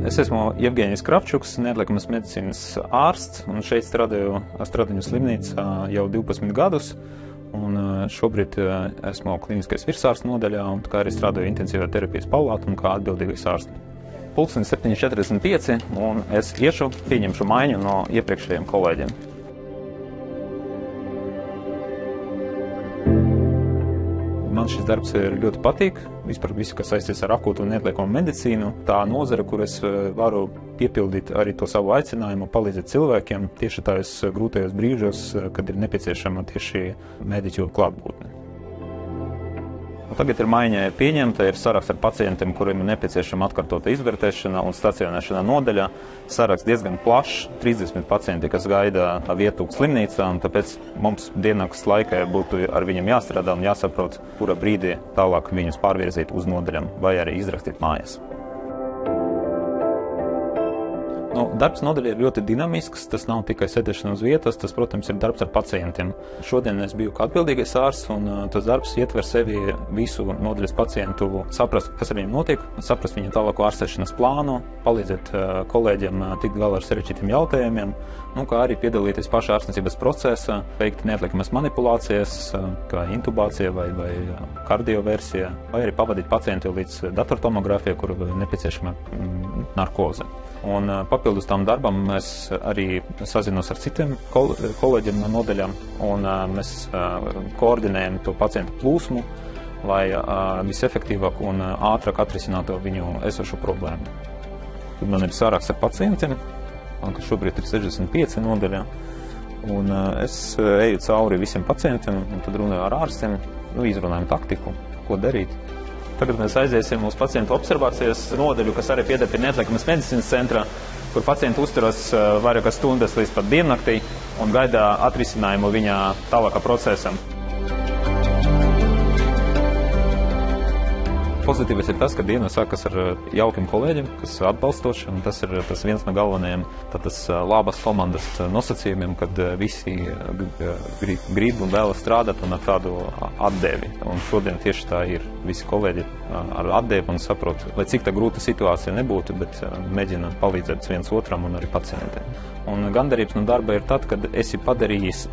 Es esmu Jevgeņijs Kravčuks, neatliekamas medicīnas ārsts, un šeit strādāju Stradiņu slimnīcā jau 12 gadus. Un šobrīd esmu klīniskais virsārsts nodaļā, un kā arī strādāju intensīvā terapijas palātā un kā atbildīgais ārsts. Pulkstenis 7:45, un es pieņemšu maiņu no iepriekšējiem kolēģiem. Man šis darbs ļoti patīk, vispār visu, kas saistīts ar akūtu un neatliekamu medicīnu. Tā nozara, kur es varu piepildīt arī to savu aicinājumu, palīdzēt cilvēkiem tieši tajos grūtajos brīžos, kad ir nepieciešama tieši mediķu klātbūtne. Tagad ir maiņa pieņemta, ir saraksts ar pacientiem, kuriem ir nepieciešama atkārtota izvērtēšana un stacionēšana nodaļā. Saraksts diezgan plašs, 30 pacienti, kas gaida vietu slimnīcā, un tāpēc mums diennakts laikā būtu ar viņiem jāstrādā un jāsaprot, kura brīdī tālāk viņus pārvirzīt uz nodaļām vai arī izrakstīt mājās. Darbs nodaļā ir ļoti dinamisks, tas nav tikai sēdēšana uz vietas, tas, protams, ir darbs ar pacientiem. Šodien es biju kā atbildīgais ārsts, un tas darbs ietver sevi visu nodaļas pacientu, saprast, kas ar viņiem notiek, saprast viņu tālāko ārstēšanas plānu, palīdzēt kolēģiem tikt galā ar sarežģītiem jautājumiem, kā arī piedalīties pašā ārstniecības procesā, veikt neatliekamas manipulācijas, kā intubācija vai kardioversija, vai arī pavadīt pacientu līdz datortomogrāfijai, kur nepieciešama narkoze. Un papildus tam darbam es arī sazinos ar citiem kolēģiem no nodaļām, un mēs koordinējam to pacientu plūsmu, lai visefektīvāk un ātrāk atrisinātu viņu esošo problēmu. Tad man ir saraksts ar pacientiem, kas šobrīd ir 65 nodaļā, un es eju cauri visiem pacientiem, un tad runāju ar ārstiem, izrunājam taktiku, ko darīt. Tagad mēs aiziesim uz pacientu observācijas nodaļu, kas arī pieder pie neatliekamas medicīnas centra, kur pacienti uzturas vairākas stundas līdz pat diemnaktī un gaida atrisinājumu viņa tālākā procesam. Pozitīvais ir tas, ka diena sākas ar jaukiem kolēģiem, kas atbalstoši, un tas ir viens no galvenajiem labas komandas nosacījumiem, kad visi grib un vēlas strādāt un ar tādu atdevi. Un šodien tieši tā ir. Visi kolēģi ar atdevi un saprot, lai cik tā grūta situācija nebūtu, bet mēģina palīdzēt viens otram un arī pacientiem. Un gandarījums no darba ir tad, kad esi padarījis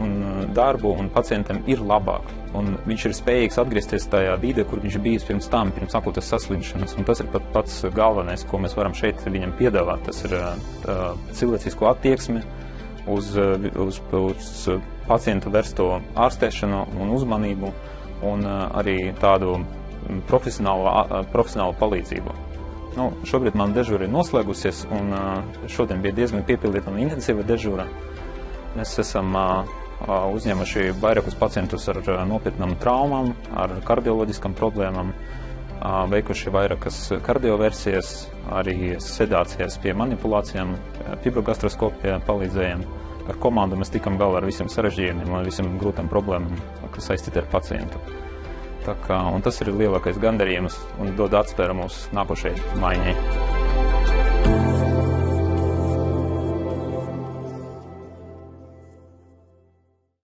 darbu un pacientam ir labāk. Un viņš ir spējīgs atgriezties tajā vidē, kur viņš bijis pirms akūtas saslimšanas. Un tas ir pats galvenais, ko mēs varam šeit viņam piedāvāt. Tas ir cilvēcisko attieksmi uz pacientu vērsto ārstēšanu un uzmanību un arī tādu profesionālu palīdzību. Šobrīd man dežūra ir noslēgusies, un šodien bija diezgan piepildīta un intensīva dežūra. Mēs esam uzņēmuši vairākus pacientus ar nopietnām traumām, ar kardioloģiskām problēmām, veikuši vairākas kardioversijas, arī sedācijas pie manipulācijām, fibrogastroskopijā palīdzējām. Ar komandu mēs tikam galā ar visiem sarežģījumiem un visiem grūtām problēmām, kas saistīti ar pacientu. Un tas ir lielākais gandarījums un dod atspēru mūsu nākošajai maiņai.